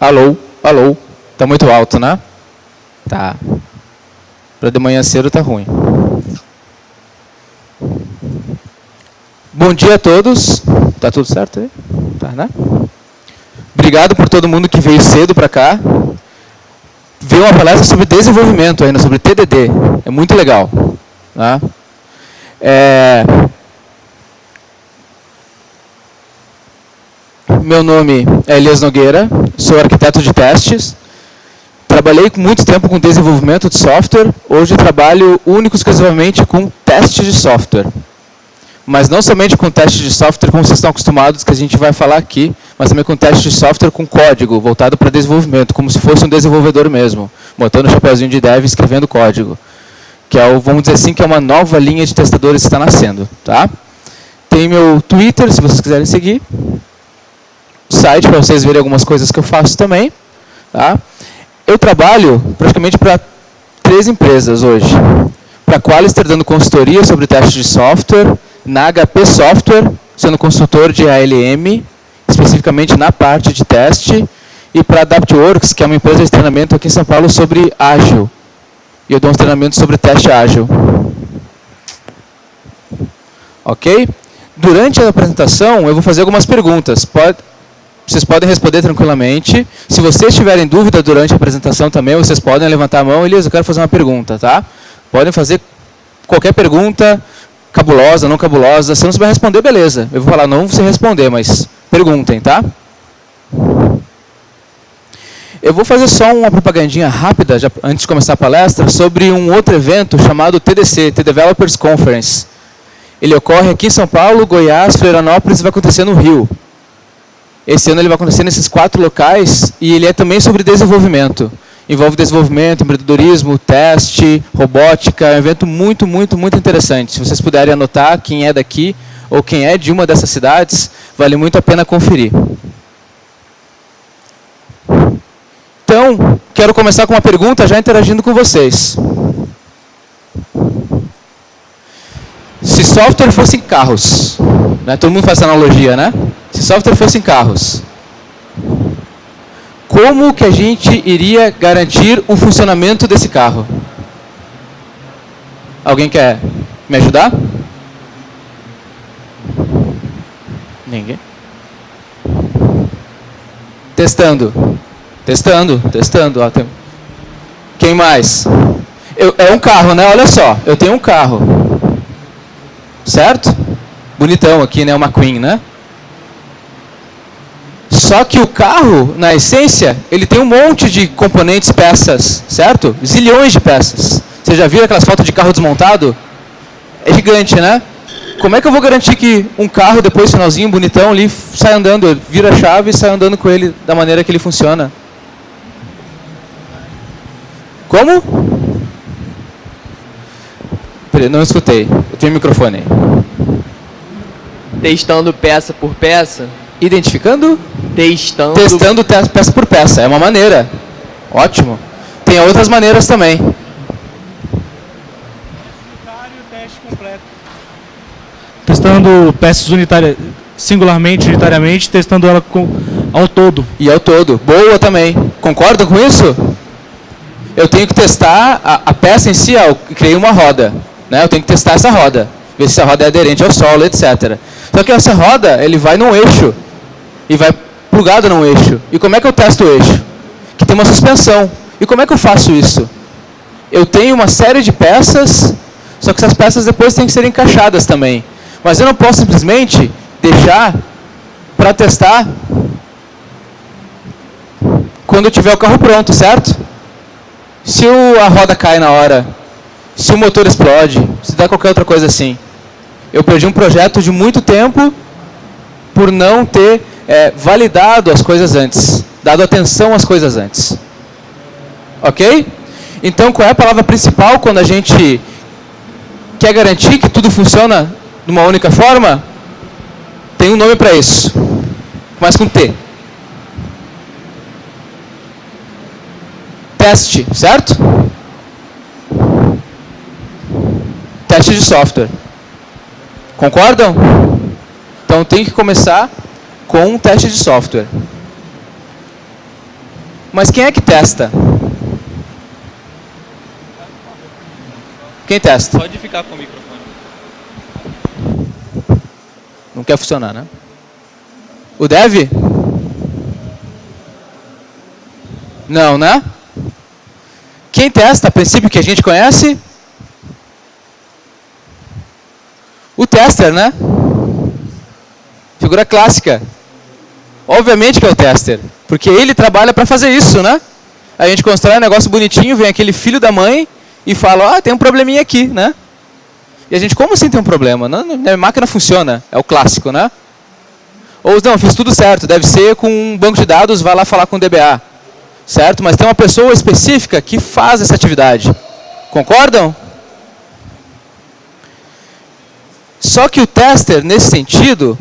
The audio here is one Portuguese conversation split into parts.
Alô, alô. Tá muito alto, né? Tá. Para de manhã cedo tá ruim. Bom dia a todos. Tá tudo certo aí? Tá, né? Obrigado por todo mundo que veio cedo para cá. Veio uma palestra sobre desenvolvimento ainda, sobre TDD. É muito legal. Tá? Meu nome é Elias Nogueira, sou arquiteto de testes. Trabalhei muito tempo com desenvolvimento de software. Hoje trabalho único e exclusivamente com testes de software. Mas não somente com testes de software, como vocês estão acostumados, que a gente vai falar aqui, mas também com testes de software com código, voltado para desenvolvimento, como se fosse um desenvolvedor mesmo, botando o chapeuzinho de dev e escrevendo código. Que é, vamos dizer assim, que é uma nova linha de testadores que está nascendo. Tá? Tem meu Twitter, se vocês quiserem seguir. Site, para vocês verem algumas coisas que eu faço também. Tá? Eu trabalho praticamente para 3 empresas hoje. Para a Qualister, dando consultoria sobre testes de software, na HP Software, sendo consultor de ALM, especificamente na parte de teste, e para a AdaptWorks, que é uma empresa de treinamento aqui em São Paulo sobre ágil. E eu dou uns treinamentos sobre teste ágil. Ok? Durante a apresentação, eu vou fazer algumas perguntas. Vocês podem responder tranquilamente. Se vocês tiverem dúvida durante a apresentação também, vocês podem levantar a mão. Elias, eu quero fazer uma pergunta, tá? Podem fazer qualquer pergunta, cabulosa, não cabulosa. Se não souber responder, beleza. Eu vou falar, não você responder, mas perguntem, tá? Eu vou fazer só uma propagandinha rápida, já, antes de começar a palestra, sobre um outro evento chamado TDC, The Developers Conference. Ele ocorre aqui em São Paulo, Goiás, Florianópolis e vai acontecer no Rio. Esse ano ele vai acontecer nesses 4 locais e ele é também sobre desenvolvimento. Envolve desenvolvimento, empreendedorismo, teste, robótica. É um evento muito, muito, muito interessante. Se vocês puderem anotar quem é daqui ou quem é de uma dessas cidades, vale muito a pena conferir. Então, quero começar com uma pergunta já interagindo com vocês. Se software fosse em carros, né? Todo mundo faz essa analogia, né? Se software fosse em carros, como que a gente iria garantir o funcionamento desse carro? Alguém quer me ajudar? Ninguém? Testando. Testando, testando. Ó, tem... Quem mais? É um carro, né? Olha só, eu tenho um carro. Certo? Bonitão aqui, né? Uma Queen, né? Só que o carro, na essência, ele tem um monte de componentes, peças, certo? Zilhões de peças. Você já viu aquelas fotos de carro desmontado? É gigante, né? Como é que eu vou garantir que um carro, depois, finalzinho, bonitão, ali, sai andando, vira a chave e sai andando com ele da maneira que ele funciona? Como? Peraí, não escutei. Eu tenho microfone aí. Testando peça por peça. Identificando? Testando peça por peça. É uma maneira. Ótimo. Tem outras maneiras também. Teste completo. Testando peças unitárias, singularmente, unitariamente, testando ela ao todo. E ao todo. Boa também. Concordam com isso? Eu tenho que testar a peça em si. Eu criei uma roda. Né? Eu tenho que testar essa roda. Ver se a roda é aderente ao solo, etc. Só que essa roda, ele vai num eixo. E vai plugado num eixo. E como é que eu testo o eixo? Que tem uma suspensão. E como é que eu faço isso? Eu tenho uma série de peças, só que essas peças depois têm que ser encaixadas também. Mas eu não posso simplesmente deixar para testar quando eu tiver o carro pronto, certo? Se a roda cai na hora, se o motor explode, se dá qualquer outra coisa assim. Eu perdi um projeto de muito tempo por não ter validado as coisas antes, dado atenção às coisas antes. Ok? Então, qual é a palavra principal quando a gente quer garantir que tudo funciona de uma única forma? Tem um nome para isso. Começa com T. Teste, certo? Teste de software. Concordam? Então tem que começar com um teste de software. Mas quem é que testa? Quem testa? Pode ficar com o microfone. Não quer funcionar, né? O dev? Não, né? Quem testa, a princípio, que a gente conhece? O tester, né? Figura clássica. Obviamente que é o tester, porque ele trabalha para fazer isso, né? A gente constrói um negócio bonitinho, vem aquele filho da mãe e fala, tem um probleminha aqui, né? E a gente, como assim tem um problema? Não, a máquina funciona, é o clássico, né? Ou não, fiz tudo certo, deve ser com um banco de dados, vai lá falar com o DBA. Certo? Mas tem uma pessoa específica que faz essa atividade. Concordam? Só que o tester, nesse sentido,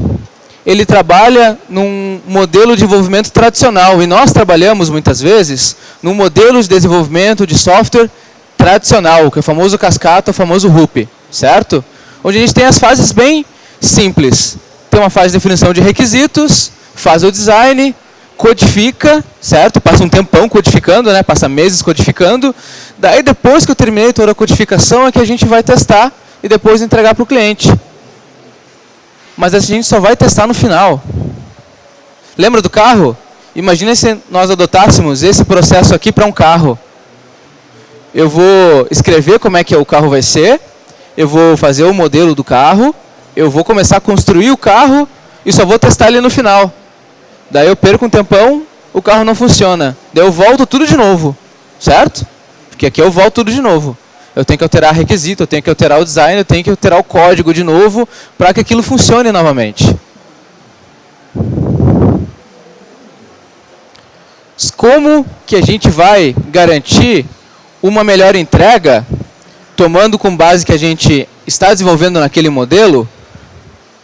ele trabalha num modelo de desenvolvimento tradicional. E nós trabalhamos, muitas vezes, num modelo de desenvolvimento de software tradicional, que é o famoso cascata, o famoso RUP. Certo? Onde a gente tem as fases bem simples. Tem uma fase de definição de requisitos, faz o design, codifica, certo? Passa um tempão codificando, né? Passa meses codificando. Daí, depois que eu terminei toda a codificação, é que a gente vai testar e depois entregar para o cliente. Mas a gente só vai testar no final. Lembra do carro? Imagina se nós adotássemos esse processo aqui para um carro. Eu vou escrever como é que o carro vai ser, eu vou fazer o modelo do carro, eu vou começar a construir o carro e só vou testar ele no final. Daí eu perco um tempão, o carro não funciona. Daí eu volto tudo de novo, certo? Porque aqui eu volto tudo de novo. Eu tenho que alterar requisito, eu tenho que alterar o design, eu tenho que alterar o código de novo para que aquilo funcione novamente. Como que a gente vai garantir uma melhor entrega, tomando como base que a gente está desenvolvendo naquele modelo,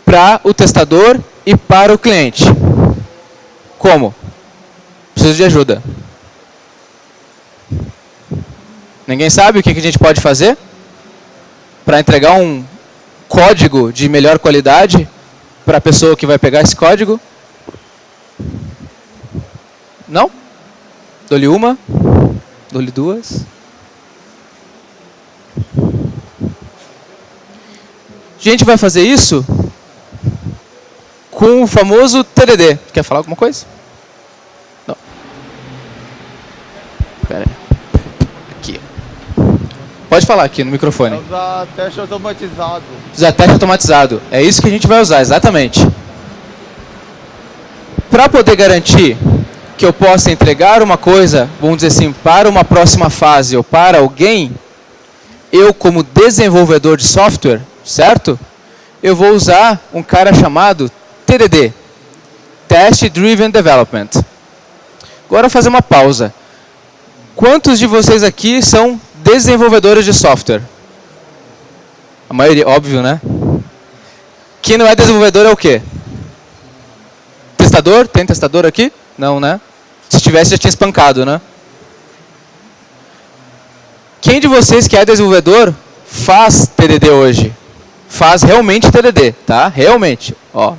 para o testador e para o cliente? Como? Preciso de ajuda. Ninguém sabe o que a gente pode fazer para entregar um código de melhor qualidade para a pessoa que vai pegar esse código? Não? Dou-lhe uma? Dou-lhe duas? A gente vai fazer isso com o famoso TDD. Quer falar alguma coisa? Não. Espera aí. Aqui. Pode falar aqui no microfone. Usar teste automatizado. Usar teste automatizado. É isso que a gente vai usar, exatamente. Para poder garantir que eu possa entregar uma coisa, vamos dizer assim, para uma próxima fase ou para alguém, eu como desenvolvedor de software, certo? Eu vou usar um cara chamado TDD, Test Driven Development. Agora eu vou fazer uma pausa. Quantos de vocês aqui são desenvolvedores de software? A maioria, óbvio, né? Quem não é desenvolvedor é o quê? Testador? Tem testador aqui? Não, né? Se tivesse, já tinha espancado, né? Quem de vocês que é desenvolvedor faz TDD hoje? Faz realmente TDD, tá? Realmente. Ó.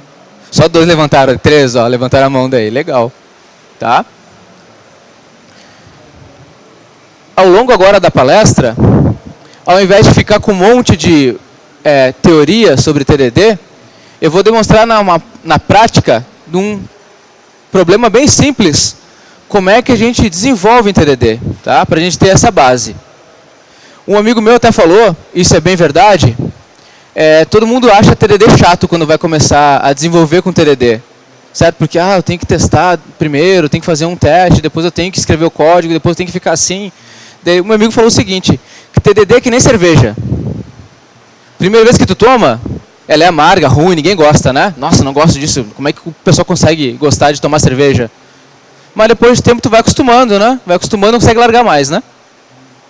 Só 2 levantaram, 3, ó, levantaram a mão daí. Legal. Tá? Ao longo agora da palestra, ao invés de ficar com um monte de teoria sobre TDD, eu vou demonstrar na prática de um problema bem simples, como é que a gente desenvolve em TDD, tá? Para a gente ter essa base. Um amigo meu até falou, isso é bem verdade, todo mundo acha TDD chato quando vai começar a desenvolver com TDD. Certo? Porque eu tenho que testar primeiro, tenho que fazer um teste, depois eu tenho que escrever o código, depois eu tenho que ficar assim. Daí o meu amigo falou o seguinte, que TDD é que nem cerveja. Primeira vez que tu toma, ela é amarga, ruim, ninguém gosta, né? Nossa, não gosto disso. Como é que o pessoal consegue gostar de tomar cerveja? Mas depois de tempo tu vai acostumando, né? Vai acostumando, não consegue largar mais, né?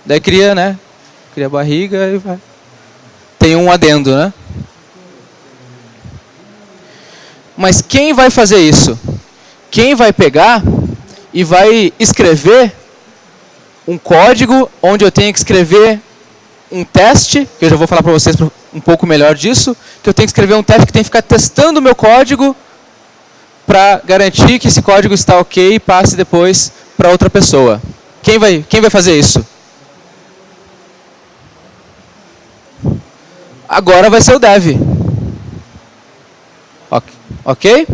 Daí cria, né? Cria barriga e vai. Tem um adendo, né? Mas quem vai fazer isso? Quem vai pegar e vai escrever um código onde eu tenho que escrever um teste, que eu já vou falar para vocês um pouco melhor disso, que eu tenho que escrever um teste que tem que ficar testando o meu código para garantir que esse código está ok e passe depois para outra pessoa. Quem vai fazer isso? Agora vai ser o dev. Ok?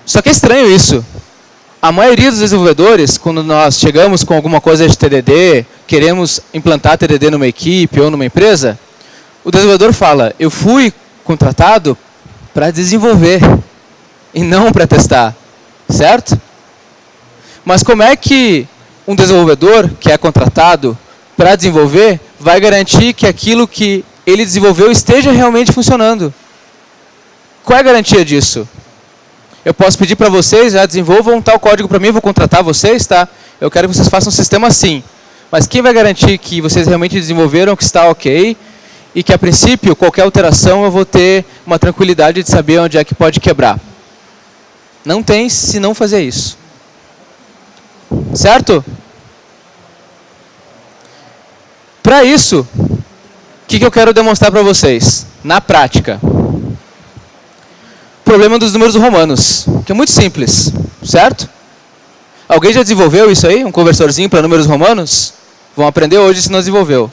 Só que é estranho isso. A maioria dos desenvolvedores, quando nós chegamos com alguma coisa de TDD, queremos implantar TDD numa equipe ou numa empresa, o desenvolvedor fala, eu fui contratado para desenvolver e não para testar. Certo? Mas como é que um desenvolvedor que é contratado para desenvolver vai garantir que aquilo que ele desenvolveu esteja realmente funcionando? Qual é a garantia disso? Eu posso pedir para vocês, desenvolvam tal código para mim, vou contratar vocês, tá? Eu quero que vocês façam um sistema assim. Mas quem vai garantir que vocês realmente desenvolveram, que está ok, e que a princípio, qualquer alteração, eu vou ter uma tranquilidade de saber onde é que pode quebrar? Não tem se não fazer isso. Certo? Para isso, o que eu quero demonstrar para vocês? Na prática. Problema dos números romanos, que é muito simples, certo? Alguém já desenvolveu isso aí? Um conversorzinho para números romanos? Vão aprender hoje se não desenvolveu.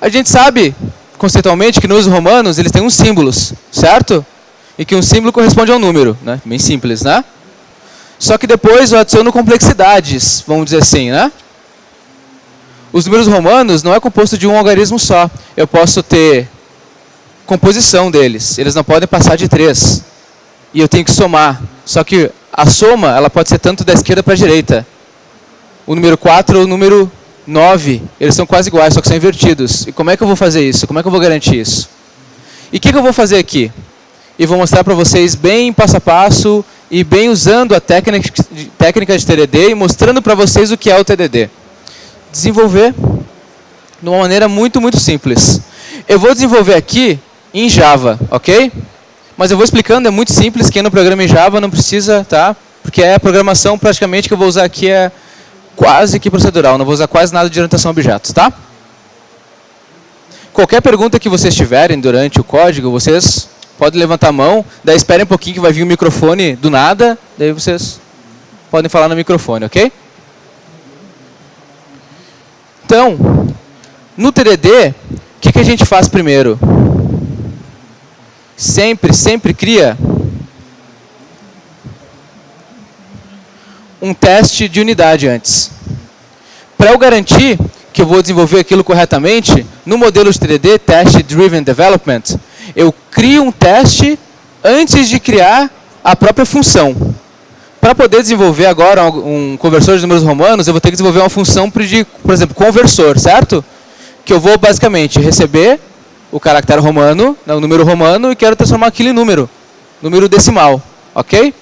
A gente sabe, conceitualmente, que números romanos eles têm uns símbolos, certo? E que um símbolo corresponde a um número, né? Bem simples, né? Só que depois eu adiciono complexidades, vamos dizer assim, né? Os números romanos não é composto de um algarismo só. Eu posso ter composição deles. Eles não podem passar de 3. E eu tenho que somar. Só que a soma ela pode ser tanto da esquerda para a direita. O número 4 ou o número 9, eles são quase iguais, só que são invertidos. E como é que eu vou fazer isso? Como é que eu vou garantir isso? E o que eu vou fazer aqui? E vou mostrar para vocês bem passo a passo e bem usando a técnica de TDD e mostrando para vocês o que é o TDD. Desenvolver de uma maneira muito, muito simples. Eu vou desenvolver aqui em Java, ok? Mas eu vou explicando, é muito simples, quem não programa em Java não precisa, tá? Porque a programação praticamente que eu vou usar aqui é quase que procedural, não vou usar quase nada de orientação a objetos, tá? Qualquer pergunta que vocês tiverem durante o código, vocês podem levantar a mão, daí esperem um pouquinho que vai vir o microfone do nada, daí vocês podem falar no microfone, ok? Então, no TDD, o que a gente faz primeiro? Sempre cria um teste de unidade antes. Para eu garantir que eu vou desenvolver aquilo corretamente, no modelo de TDD, Test Driven Development, eu crio um teste antes de criar a própria função. Para poder desenvolver agora um conversor de números romanos, eu vou ter que desenvolver uma função de, por exemplo, conversor, certo? Que eu vou basicamente receber o caractere romano, o número romano, e quero transformar aquilo em número decimal, ok?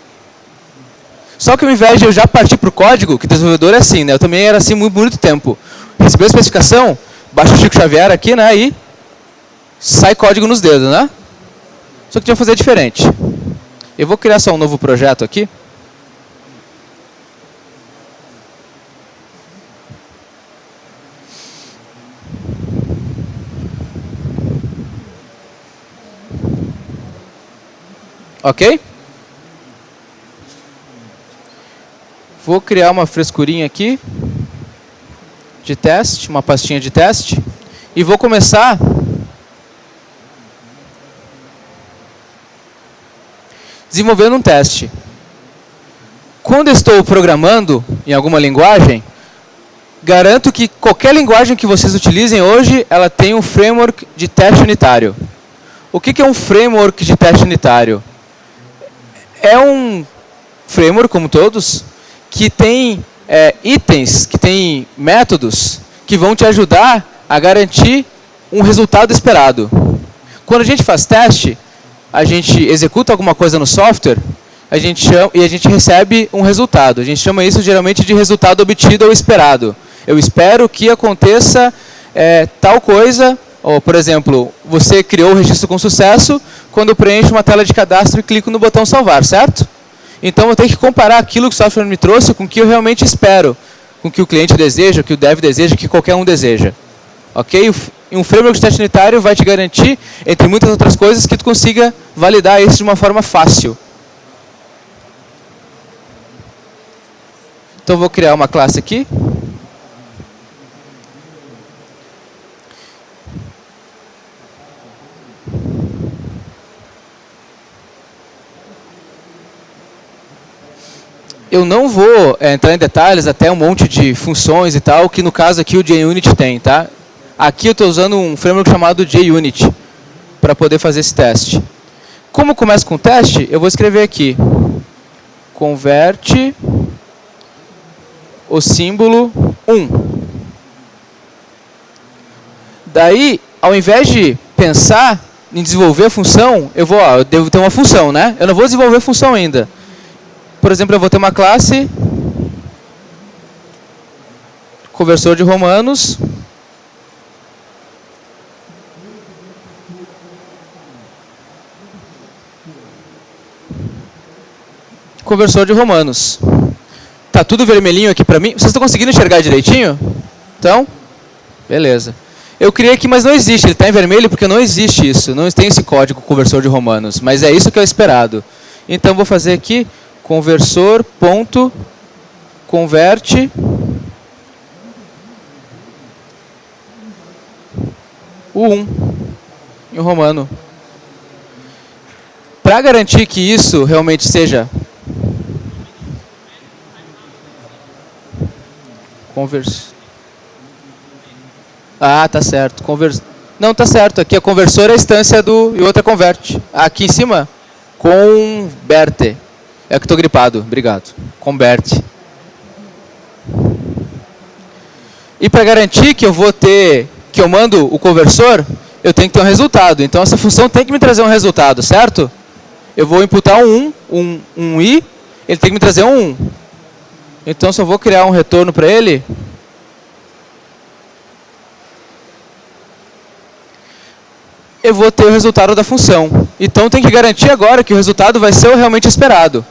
Só que ao invés de eu já partir para o código, que o desenvolvedor é assim, né? Eu também era assim muito tempo. Recebeu a especificação, baixa o Chico Xavier aqui, né? E sai código nos dedos, né? Só que tinha que fazer diferente. Eu vou criar só um novo projeto aqui. Ok? Vou criar uma frescurinha aqui de teste, uma pastinha de teste, e vou começar desenvolvendo um teste. Quando eu estou programando em alguma linguagem, garanto que qualquer linguagem que vocês utilizem hoje, ela tem um framework de teste unitário. O que é um framework de teste unitário? É um framework, como todos, que tem itens, que tem métodos que vão te ajudar a garantir um resultado esperado. Quando a gente faz teste, a gente executa alguma coisa no software e a gente recebe um resultado. A gente chama isso geralmente de resultado obtido ou esperado. Eu espero que aconteça tal coisa, ou, por exemplo, você criou o registro com sucesso, quando eu preencho uma tela de cadastro e clico no botão salvar, certo? Então eu tenho que comparar aquilo que o software me trouxe com o que eu realmente espero, com o que o cliente deseja, o que o dev deseja, o que qualquer um deseja. Ok? E um framework de teste unitário vai te garantir, entre muitas outras coisas, que tu consiga validar isso de uma forma fácil. Então eu vou criar uma classe aqui. Eu não vou entrar em detalhes até um monte de funções e tal, que no caso aqui o JUnit tem, tá? Aqui eu estou usando um framework chamado JUnit para poder fazer esse teste. Como começa com o teste, eu vou escrever aqui. Converte o símbolo 1. Daí, ao invés de pensar em desenvolver a função, eu devo ter uma função, né? Eu não vou desenvolver a função ainda. Por exemplo, eu vou ter uma classe conversor de romanos. Conversor de romanos. Tá tudo vermelhinho aqui para mim. Vocês estão conseguindo enxergar direitinho? Então, beleza. Eu criei aqui, mas não existe. Ele está em vermelho porque não existe isso. Não tem esse código conversor de romanos. Mas é isso que é esperado. Então, vou fazer aqui conversor.converte o 1 em romano. Para garantir que isso realmente seja tá certo. Não, tá certo. Aqui é conversor, a instância do e outra converte. Aqui em cima, converte. É que estou gripado. Obrigado. Converte. E para garantir que eu mando o conversor, eu tenho que ter um resultado. Então essa função tem que me trazer um resultado, certo? Eu vou imputar um i, ele tem que me trazer um 1. Então, se eu vou criar um retorno para ele, eu vou ter o resultado da função. Então, tem que garantir agora que o resultado vai ser o realmente esperado.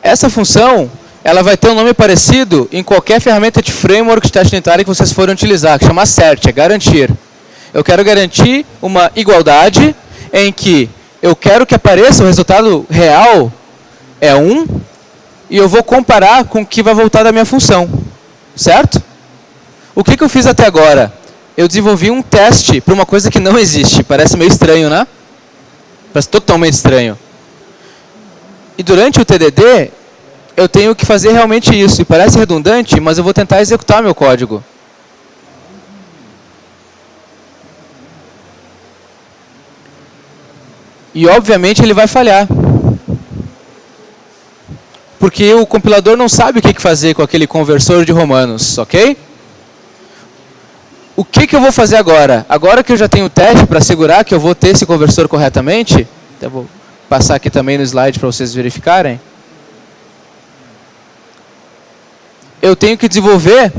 Essa função, ela vai ter um nome parecido em qualquer ferramenta de framework de teste unitário que vocês forem utilizar, que chama assert, é garantir. Eu quero garantir uma igualdade em que eu quero que apareça o resultado real é 1 e eu vou comparar com o que vai voltar da minha função. Certo? O que eu fiz até agora? Eu desenvolvi um teste para uma coisa que não existe. Parece meio estranho, né? Parece totalmente estranho. E durante o TDD, eu tenho que fazer realmente isso. E parece redundante, mas eu vou tentar executar meu código. E, obviamente, ele vai falhar. Porque o compilador não sabe o que fazer com aquele conversor de romanos, ok? O que eu vou fazer agora? Agora que eu já tenho o teste para assegurar que eu vou ter esse conversor corretamente, eu vou passar aqui também no slide para vocês verificarem. Eu tenho que desenvolver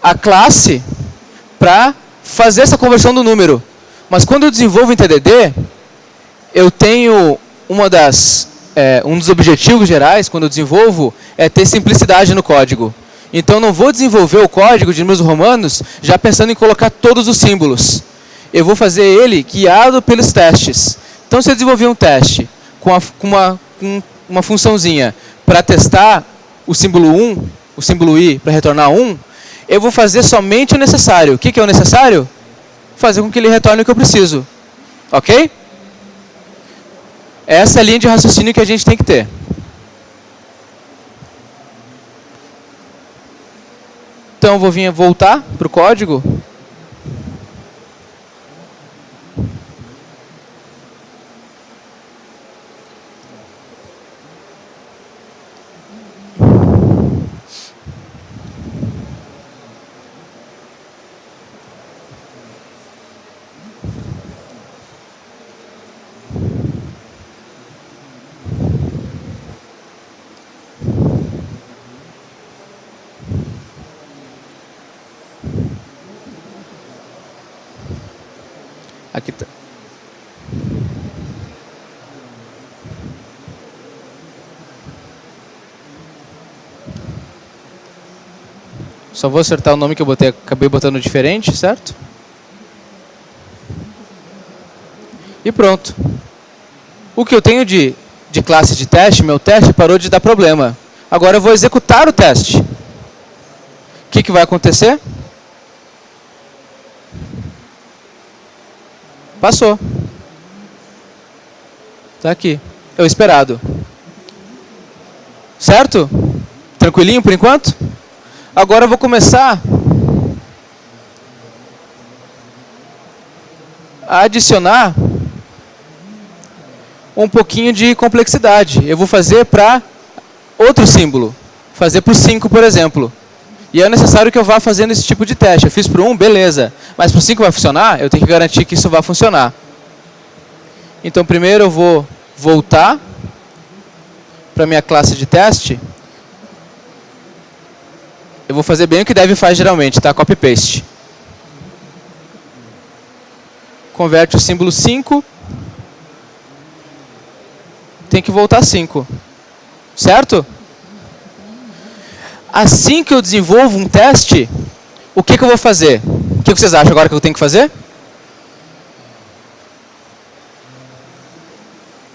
a classe para fazer essa conversão do número. Mas quando eu desenvolvo em TDD, eu tenho um dos objetivos gerais, quando eu desenvolvo, é ter simplicidade no código. Então, eu não vou desenvolver o código de números romanos já pensando em colocar todos os símbolos. Eu vou fazer ele guiado pelos testes. Então, se eu desenvolver um teste com uma funçãozinha para testar o símbolo 1, o símbolo i para retornar 1, eu vou fazer somente o necessário. O que é o necessário? Fazer com que ele retorne o que eu preciso. Ok? Essa é a linha de raciocínio que a gente tem que ter. Então, eu vou voltar para o código. Aqui tá. Só vou acertar o nome que eu acabei botando diferente, certo? E pronto. O que eu tenho de classe de teste, meu teste parou de dar problema. Agora eu vou executar o teste. O que vai acontecer? Passou. Está aqui. É o esperado. Certo? Tranquilinho por enquanto? Agora eu vou começar a adicionar um pouquinho de complexidade. Eu vou fazer para outro símbolo. Fazer para o 5, por exemplo. E é necessário que eu vá fazendo esse tipo de teste. Eu fiz para o 1, beleza. Mas para o 5 vai funcionar? Eu tenho que garantir que isso vai funcionar. Então, primeiro eu vou voltar para a minha classe de teste. Eu vou fazer bem o que deve fazer geralmente, tá? Copy-paste. Converte o símbolo 5. Tem que voltar 5. Certo? Assim que eu desenvolvo um teste, o que eu vou fazer? O que vocês acham agora que eu tenho que fazer?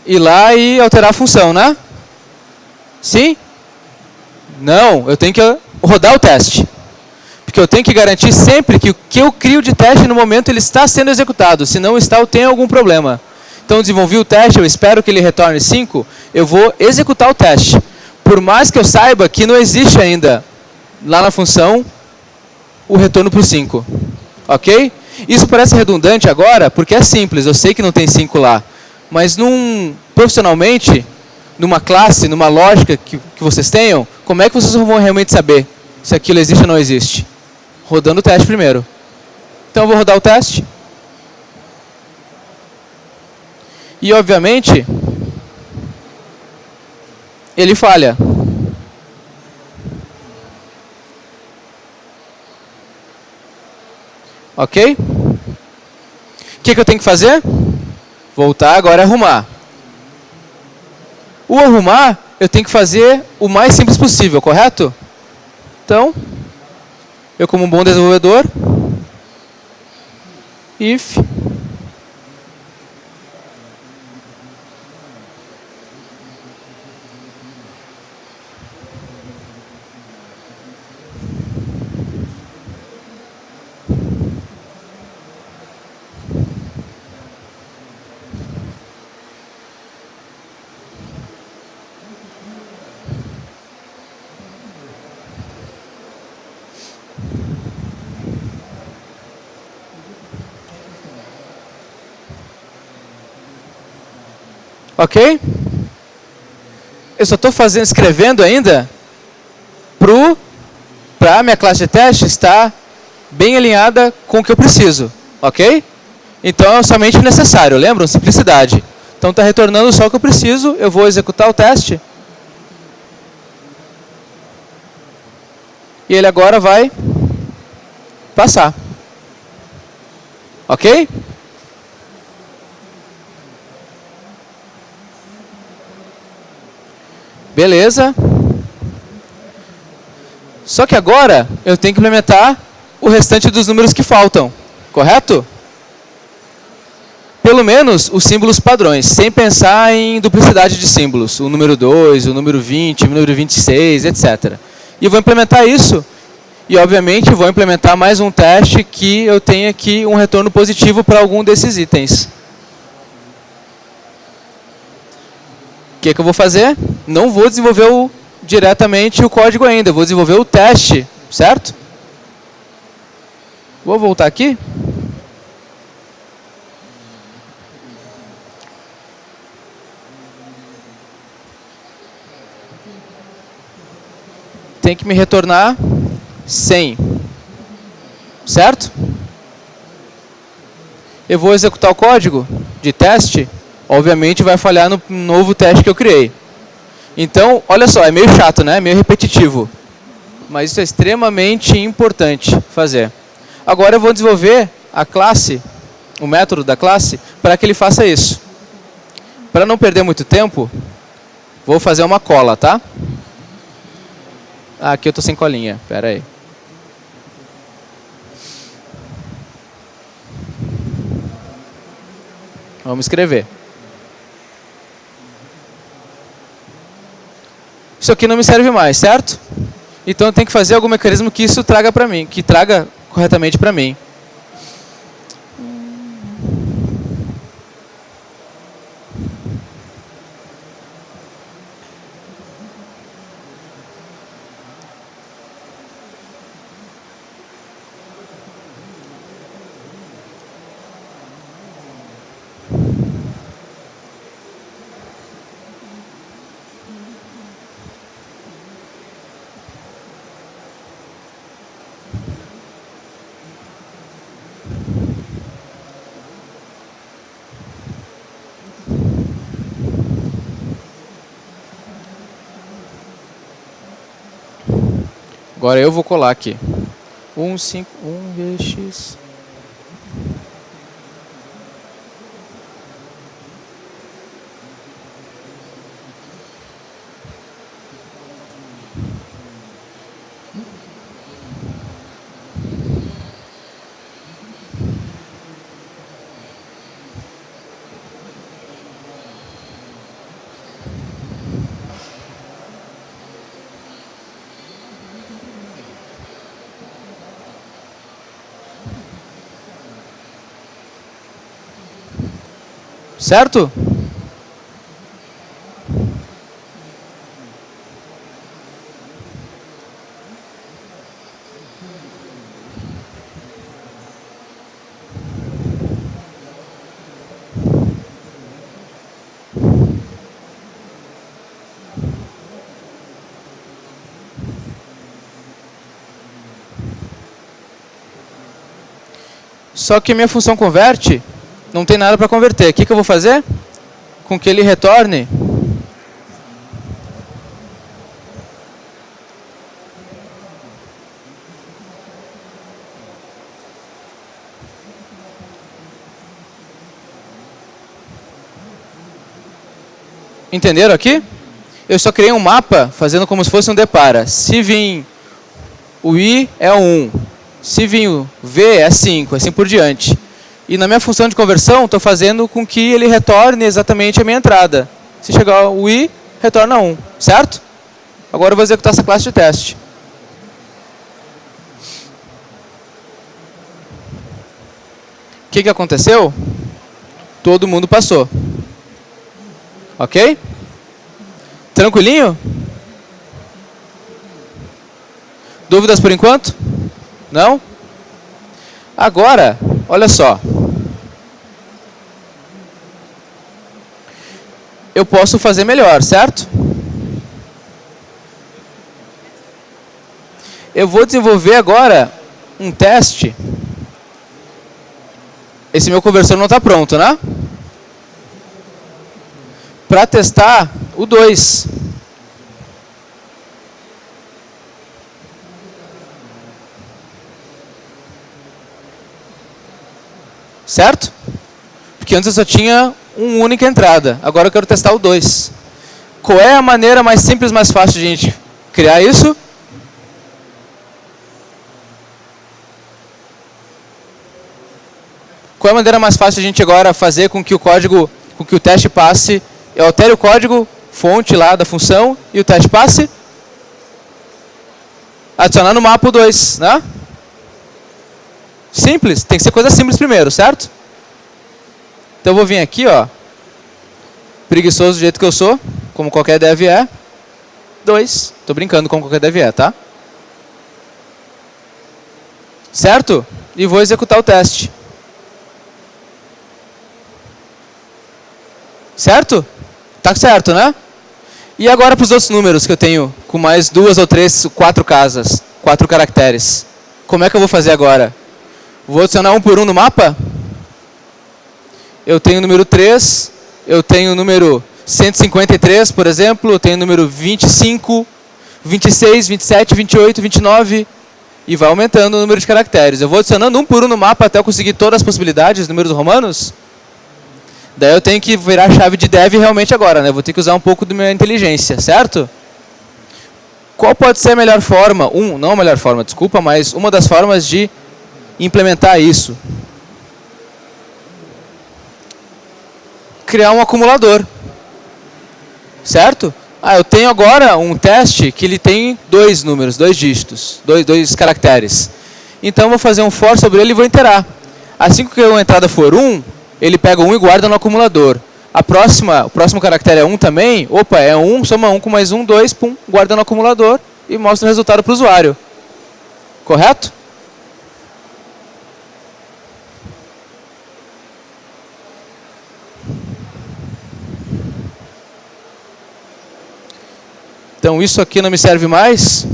Ir lá e alterar a função, né? Sim? Não, eu tenho que rodar o teste. Porque eu tenho que garantir sempre que o que eu crio de teste no momento ele está sendo executado. Se não está, eu tenho algum problema. Então, desenvolvi o teste, eu espero que ele retorne 5, eu vou executar o teste. Por mais que eu saiba que não existe ainda, lá na função, o retorno para o 5. Ok? Isso parece redundante agora, porque é simples, eu sei que não tem 5 lá. Mas profissionalmente, numa classe, numa lógica que vocês tenham, como é que vocês vão realmente saber se aquilo existe ou não existe? Rodando o teste primeiro. Então eu vou rodar o teste. E, obviamente, ele falha. Ok? O que eu tenho que fazer? Voltar agora e arrumar. O arrumar, eu tenho que fazer o mais simples possível, correto? Então, eu como um bom desenvolvedor, if ok? Eu só estou escrevendo ainda para a minha classe de teste estar bem alinhada com o que eu preciso, ok? Então é somente o necessário, lembram? Simplicidade. Então está retornando só o que eu preciso, eu vou executar o teste. E ele agora vai passar. Ok? Beleza. Só que agora eu tenho que implementar o restante dos números que faltam. Correto? Pelo menos os símbolos padrões, sem pensar em duplicidade de símbolos. O número 2, o número 20, o número 26, etc. E eu vou implementar isso. E, obviamente, vou implementar mais um teste que eu tenha aqui um retorno positivo para algum desses itens. O que eu vou fazer? Não vou desenvolver diretamente o código ainda, eu vou desenvolver o teste, certo? Vou voltar aqui. Tem que me retornar 100, certo? Eu vou executar o código de teste. Obviamente vai falhar no novo teste que eu criei. Então, olha só, é meio chato, né? Meio repetitivo. Mas isso é extremamente importante fazer. Agora eu vou desenvolver a classe, o método da classe, para que ele faça isso. Para não perder muito tempo, vou fazer uma cola, tá? Ah, aqui eu estou sem colinha, espera aí. Vamos escrever. Isso aqui não me serve mais, certo? Então eu tenho que fazer algum mecanismo que isso traga para mim, que traga corretamente para mim. Agora eu vou colar aqui. 151VX. Certo? Só que minha função converte não tem nada para converter. O que eu vou fazer? Com que ele retorne entenderam aqui? Eu só criei um mapa fazendo como se fosse um depara. Se vir o I é 1, se vir o V é 5, assim por diante. E na minha função de conversão, estou fazendo com que ele retorne exatamente a minha entrada. Se chegar o I, retorna 1, certo? Agora eu vou executar essa classe de teste. O que aconteceu? Todo mundo passou. Ok? Tranquilinho? Dúvidas por enquanto? Não? Agora, olha só. Eu posso fazer melhor, certo? Eu vou desenvolver agora um teste. Esse meu conversor não está pronto, né? Para testar o 2. Certo? Porque antes eu só tinha uma única entrada. Agora eu quero testar o 2. Qual é a maneira mais simples, mais fácil de a gente criar isso? Qual é a maneira mais fácil de a gente agora fazer com que o código, com que o teste passe? Eu altere o código, fonte lá da função, e o teste passe? Adicionar no mapa o 2, né? Simples, tem que ser coisa simples primeiro, certo? Então eu vou vir aqui, ó, preguiçoso do jeito que eu sou, como qualquer dev é, 2, estou brincando como qualquer dev é, tá? Certo? E vou executar o teste. Certo? Tá certo, né? E agora para os outros números que eu tenho, com mais 2 ou 3, 4 casas, 4 caracteres. Como é que eu vou fazer agora? Vou adicionar um por um no mapa? Eu tenho o número 3, eu tenho o número 153, por exemplo, eu tenho o número 25, 26, 27, 28, 29, e vai aumentando o número de caracteres. Eu vou adicionando um por um no mapa até eu conseguir todas as possibilidades, números romanos? Daí eu tenho que virar a chave de dev realmente agora, né? Vou ter que usar um pouco da minha inteligência, certo? Qual pode ser a melhor forma? Não a melhor forma, desculpa, mas uma das formas de implementar isso. criar um acumulador. Certo? Eu tenho agora um teste que ele tem 2 números, 2 dígitos, dois caracteres. Então eu vou fazer um for sobre ele e vou iterar. Assim que a entrada for 1, ele pega 1 e guarda no acumulador. O próximo caractere é 1 também. Opa, é 1, soma 1 com mais 1, 2, pum, guarda no acumulador e mostra o resultado para o usuário. Correto? Então isso aqui não me serve mais.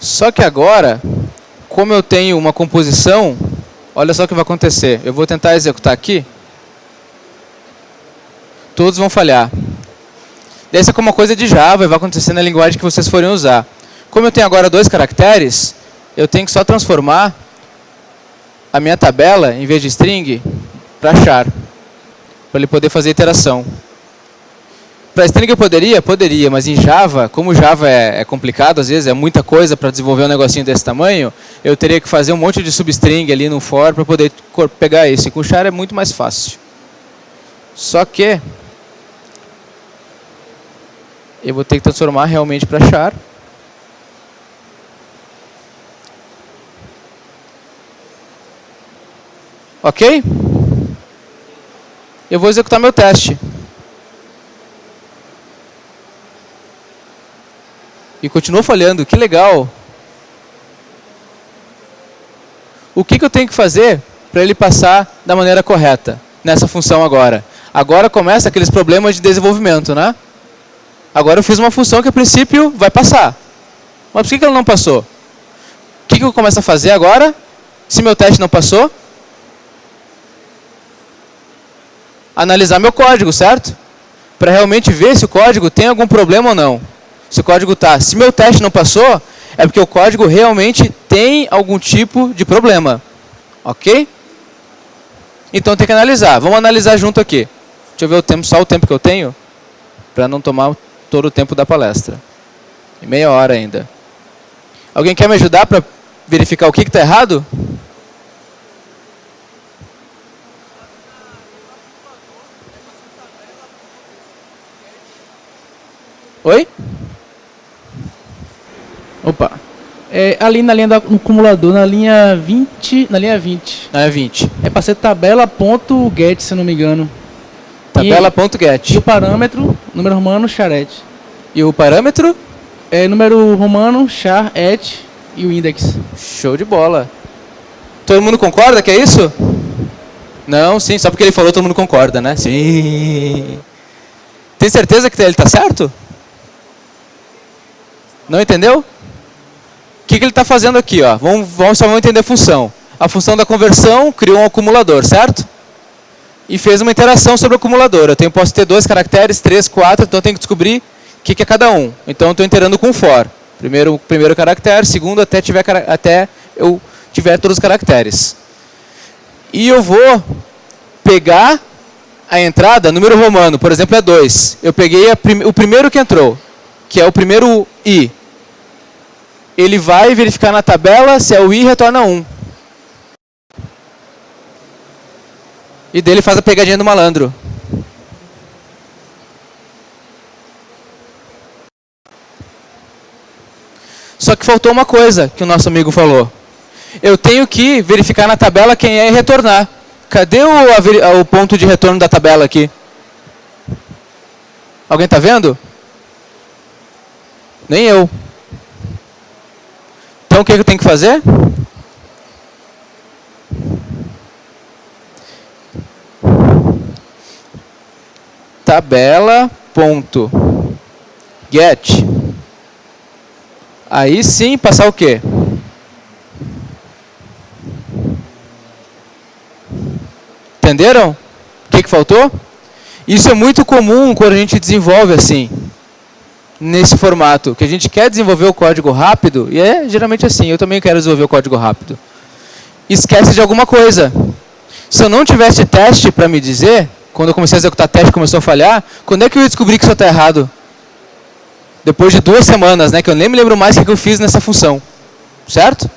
Só que agora, como eu tenho uma composição, olha só o que vai acontecer. Eu vou tentar executar aqui. Todos vão falhar. Essa é como uma coisa de Java e vai acontecer na linguagem que vocês forem usar. Como eu tenho agora 2 caracteres, eu tenho que só transformar a minha tabela, em vez de string, para char. Para ele poder fazer iteração. Para string eu poderia, mas em Java, como Java é complicado, às vezes é muita coisa para desenvolver um negocinho desse tamanho, eu teria que fazer um monte de substring ali no for para poder pegar isso. E com char é muito mais fácil. Só que eu vou ter que transformar realmente para char. Ok? Eu vou executar meu teste. E continua falhando, que legal. O que eu tenho que fazer para ele passar da maneira correta nessa função agora? Agora começa aqueles problemas de desenvolvimento, né? Agora eu fiz uma função que a princípio vai passar. Mas por que ela não passou? O que eu começo a fazer agora? Se meu teste não passou? Analisar meu código, certo? Para realmente ver se o código tem algum problema ou não. Se o código está, se meu teste não passou, é porque o código realmente tem algum tipo de problema. Ok? Então tem que analisar. Vamos analisar junto aqui. Deixa eu ver o tempo, só o tempo que eu tenho, para não tomar todo o tempo da palestra. E meia hora ainda. Alguém quer me ajudar para verificar o que está errado? Oi? Opa. Ali na linha do acumulador, na linha 20. Na linha 20. Na linha 20. É para ser tabela.get, se não me engano. Tabela.get. E o parâmetro, número romano, charet. E o parâmetro? É número romano, char, et e o index. Show de bola. Todo mundo concorda que é isso? Não, sim, só porque ele falou todo mundo concorda, né? Sim. Tem certeza que ele está certo? Não entendeu? O que ele está fazendo aqui? Ó? Só vamos entender a função. A função da conversão criou um acumulador, certo? E fez uma interação sobre o acumulador. Posso ter 2 caracteres, 3, 4, então eu tenho que descobrir o que é cada um. Então eu estou iterando com for. Primeiro caractere, segundo até eu tiver todos os caracteres. E eu vou pegar a entrada, número romano, por exemplo, é 2. Eu peguei o primeiro que entrou, que é o primeiro i. Ele vai verificar na tabela, se é o i, retorna 1. E dele faz a pegadinha do malandro. Só que faltou uma coisa que o nosso amigo falou. Eu tenho que verificar na tabela quem é e retornar. Cadê o ponto de retorno da tabela aqui? Alguém está vendo? Nem eu. Então o que eu tenho que fazer? Tabela.get. Aí sim passar o quê? Entenderam? O que faltou? Isso é muito comum quando a gente desenvolve assim, nesse formato, que a gente quer desenvolver o código rápido, e é geralmente assim, eu também quero desenvolver o código rápido. Esquece de alguma coisa. Se eu não tivesse teste para me dizer, quando eu comecei a executar teste e começou a falhar, quando é que eu descobri que isso está errado? Depois de 2 semanas, né, que eu nem me lembro mais o que eu fiz nessa função. Certo?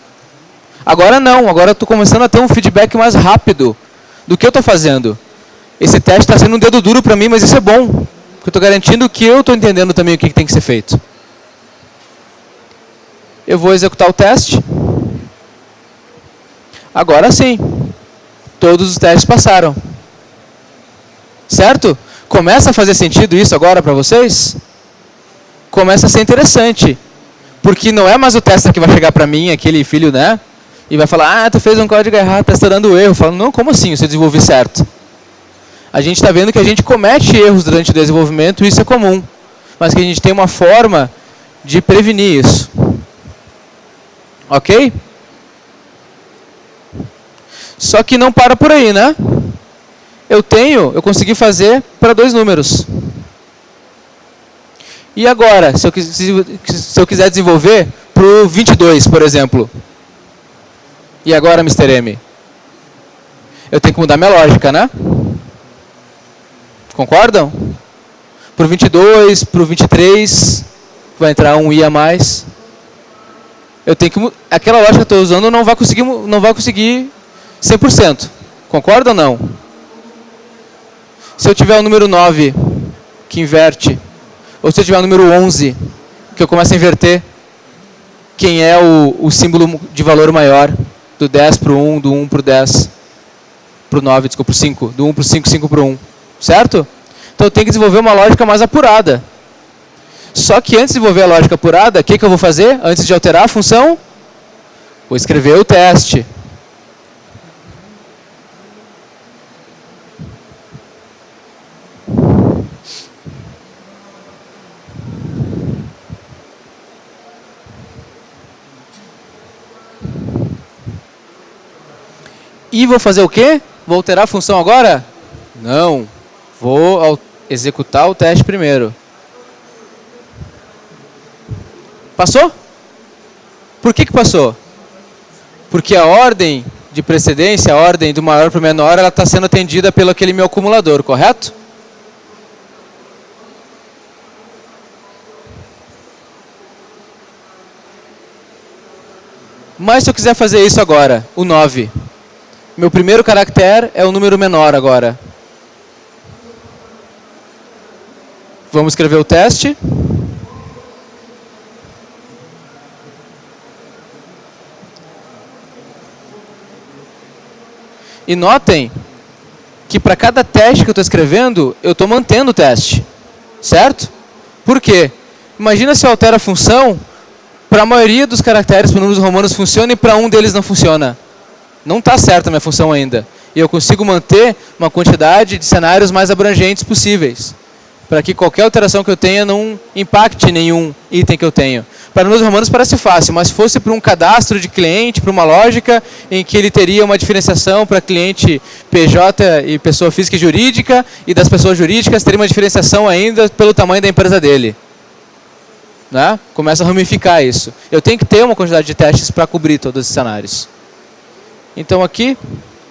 Agora não, agora eu estou começando a ter um feedback mais rápido do que eu estou fazendo. Esse teste está sendo um dedo duro para mim, mas isso é bom. Porque eu estou garantindo que eu estou entendendo também o que tem que ser feito. Eu vou executar o teste. Agora sim. Todos os testes passaram. Certo? Começa a fazer sentido isso agora para vocês? Começa a ser interessante. Porque não é mais o tester que vai chegar para mim, aquele filho, né? E vai falar, tu fez um código errado, está estourando erro. Eu falo, não, como assim? Você desenvolveu certo. A gente está vendo que a gente comete erros durante o desenvolvimento, e isso é comum. Mas que a gente tem uma forma de prevenir isso. Ok? Só que não para por aí, né? Eu consegui fazer para 2 números. E agora, se eu quiser desenvolver para o 22, por exemplo. E agora, Mr. M? Eu tenho que mudar minha lógica, né? Concordam? Para o 22, para o 23, vai entrar um I a mais. Eu tenho que aquela lógica que eu estou usando não vai conseguir 100%. Concorda ou não? Se eu tiver o número 9, que inverte, ou se eu tiver o número 11, que eu começo a inverter, quem é o símbolo de valor maior, do 10 para o 1, do 1 para o 10, para o 9, desculpa, para o 5, do 1 para o 5, 5 para o 1. Certo? Então eu tenho que desenvolver uma lógica mais apurada. Só que antes de desenvolver a lógica apurada, o que eu vou fazer? Antes de alterar a função, vou escrever o teste. E vou fazer o quê? Vou alterar a função agora? Não. Vou executar o teste primeiro. Passou? Por que passou? Porque a ordem de precedência, a ordem do maior para o menor, ela está sendo atendida pelo aquele meu acumulador, correto? Mas se eu quiser fazer isso agora, o 9. Meu primeiro caractere é o número menor agora. Vamos escrever o teste. E notem que para cada teste que eu estou escrevendo, eu estou mantendo o teste. Certo? Por quê? Imagina se eu altero a função, para a maioria dos caracteres, para números romanos funciona e para um deles não funciona. Não está certa a minha função ainda. E eu consigo manter uma quantidade de cenários mais abrangentes possíveis. Para que qualquer alteração que eu tenha não impacte nenhum item que eu tenho. Para números romanos parece fácil, mas se fosse para um cadastro de cliente, para uma lógica em que ele teria uma diferenciação para cliente PJ e pessoa física e jurídica, e das pessoas jurídicas teria uma diferenciação ainda pelo tamanho da empresa dele. Né? Começa a ramificar isso. Eu tenho que ter uma quantidade de testes para cobrir todos esses cenários. Então aqui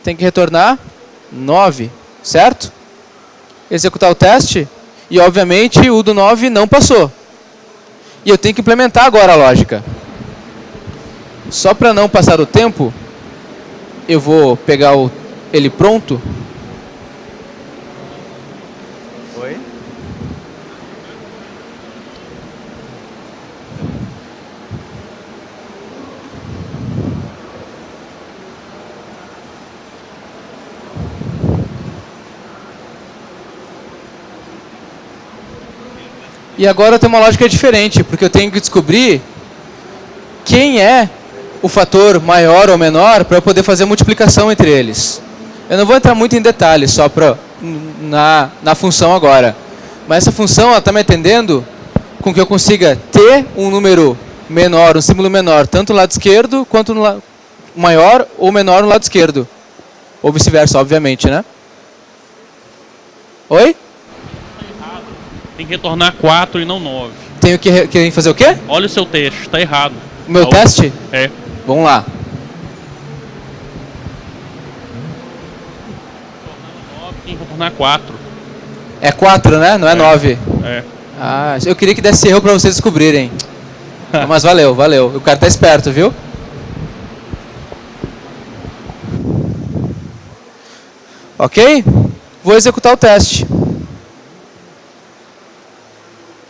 tem que retornar 9, certo? Executar o teste. E, obviamente, o do 9 não passou. E eu tenho que implementar agora a lógica. Só para não passar o tempo, eu vou pegar ele pronto. Oi? E agora eu tenho uma lógica diferente, porque eu tenho que descobrir quem é o fator maior ou menor para eu poder fazer a multiplicação entre eles. Eu não vou entrar muito em detalhes só na função agora. Mas essa função está me atendendo com que eu consiga ter um número menor, um símbolo menor, tanto no lado esquerdo quanto no lado maior ou menor no lado esquerdo. Ou vice-versa, obviamente, né? Oi? Tem que retornar 4 e não 9. Tenho que fazer o quê? Olha o seu teste, está errado. O meu teste? É. Vamos lá. Tem que retornar 4. É 4, né? Não é 9. É. Ah, eu queria que desse erro para vocês descobrirem. Mas valeu, valeu. O cara tá esperto, viu? Ok? Vou executar o teste.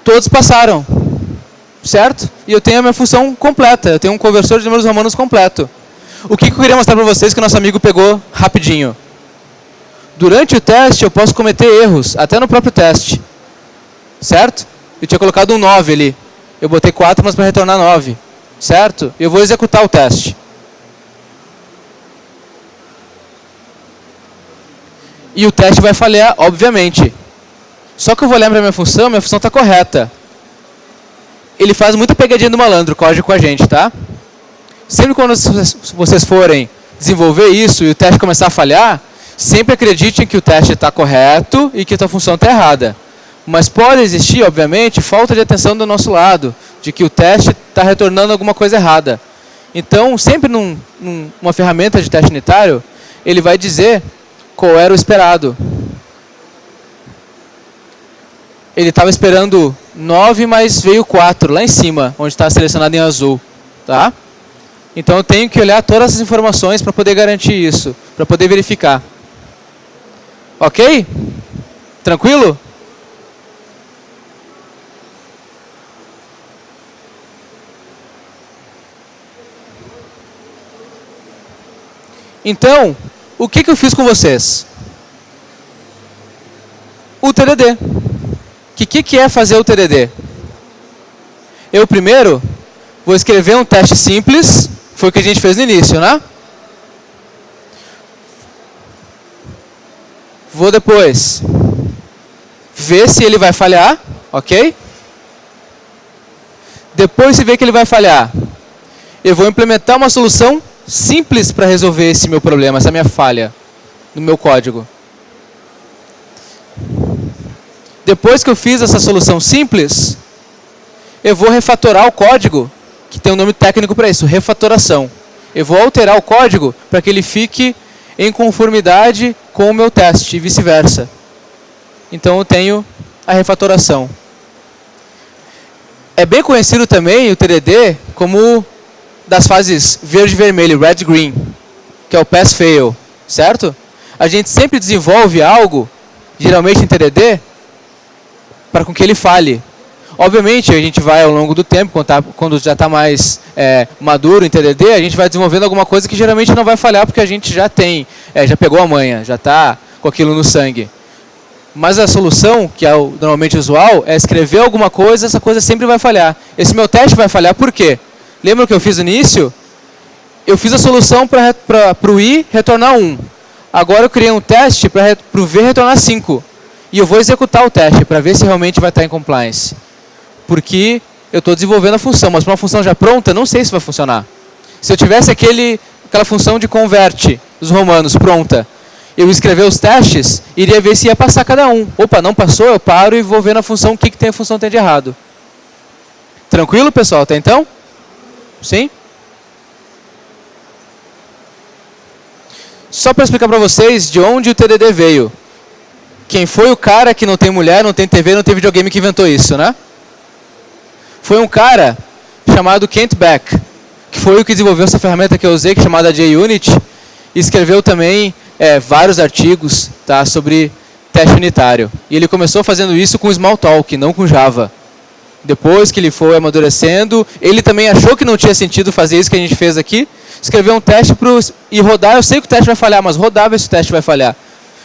Todos passaram. Certo? E eu tenho a minha função completa. Eu tenho um conversor de números romanos completo. O que eu queria mostrar para vocês que o nosso amigo pegou rapidinho? Durante o teste eu posso cometer erros, até no próprio teste. Certo? Eu tinha colocado um 9 ali. Eu botei 4, mas para retornar 9. Certo? Eu vou executar o teste. E o teste vai falhar, obviamente. Só que eu vou olhar para a minha função está correta. Ele faz muita pegadinha do malandro, código com a gente, tá? Sempre quando vocês forem desenvolver isso e o teste começar a falhar, sempre acreditem que o teste está correto e que a tua função está errada. Mas pode existir, obviamente, falta de atenção do nosso lado, de que o teste está retornando alguma coisa errada. Então, sempre numa ferramenta de teste unitário, ele vai dizer qual era o esperado. Ele estava esperando 9, mas veio 4, lá em cima, onde está selecionado em azul. Tá? Então, eu tenho que olhar todas as informações para poder garantir isso, para poder verificar. Ok? Tranquilo? Então, o que eu fiz com vocês? O TDD. O que é fazer o TDD? Eu primeiro vou escrever um teste simples, foi o que a gente fez no início, né? Vou depois ver se ele vai falhar, ok? Depois de ver que ele vai falhar, eu vou implementar uma solução simples para resolver esse meu problema, essa minha falha no meu código. Depois que eu fiz essa solução simples, eu vou refatorar o código, que tem um nome técnico para isso, refatoração. Eu vou alterar o código para que ele fique em conformidade com o meu teste e vice-versa. Então eu tenho a refatoração. É bem conhecido também o TDD como das fases verde e vermelho, red e green, que é o pass-fail, certo? A gente sempre desenvolve algo, geralmente em TDD, para com que ele falhe. Obviamente, a gente vai ao longo do tempo, quando já está mais maduro em TDD, a gente vai desenvolvendo alguma coisa que geralmente não vai falhar, porque a gente já tem, já pegou a manha, já está com aquilo no sangue. Mas a solução, que é o normalmente usual, é escrever alguma coisa, essa coisa sempre vai falhar. Esse meu teste vai falhar por quê? Lembra o que eu fiz no início? Eu fiz a solução para o I retornar 1. Agora eu criei um teste para o V retornar 5. E eu vou executar o teste para ver se realmente vai estar em compliance. Porque eu estou desenvolvendo a função, mas para uma função já pronta, não sei se vai funcionar. Se eu tivesse aquela função de convert dos romanos pronta, eu escrever os testes, iria ver se ia passar cada um. Opa, não passou, eu paro e vou ver na função o que a função tem de errado. Tranquilo, pessoal? Até então? Sim? Só para explicar para vocês de onde o TDD veio. Quem foi o cara que não tem mulher, não tem TV, não tem videogame que inventou isso, né? Foi um cara chamado Kent Beck, que foi o que desenvolveu essa ferramenta que eu usei, que é chamada JUnit, e escreveu também vários artigos, tá, sobre teste unitário. E ele começou fazendo isso com Smalltalk, não com Java. Depois que ele foi amadurecendo, ele também achou que não tinha sentido fazer isso que a gente fez aqui, escreveu um teste e rodar. Eu sei que o teste vai falhar, mas rodar ver se o teste vai falhar.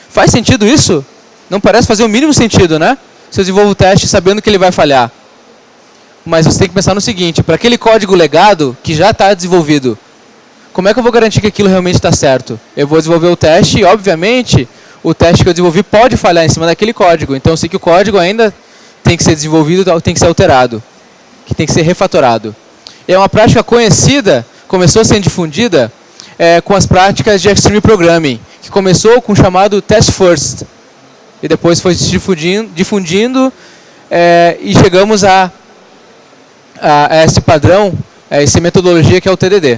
Faz sentido isso? Não parece fazer o mínimo sentido, né? Se eu desenvolvo o teste sabendo que ele vai falhar. Mas você tem que pensar no seguinte, para aquele código legado que já está desenvolvido Como é que eu vou garantir que aquilo realmente está certo? Eu vou desenvolver o teste e, obviamente, o teste que eu desenvolvi pode falhar em cima daquele código. Então, eu sei que o código ainda tem que ser desenvolvido, tem que ser alterado, que tem que ser refatorado. É uma prática conhecida, começou a ser difundida com as práticas de Extreme Programming, que começou com o chamado Test First, e depois foi se difundindo e chegamos a esse padrão, a essa metodologia que é o TDD.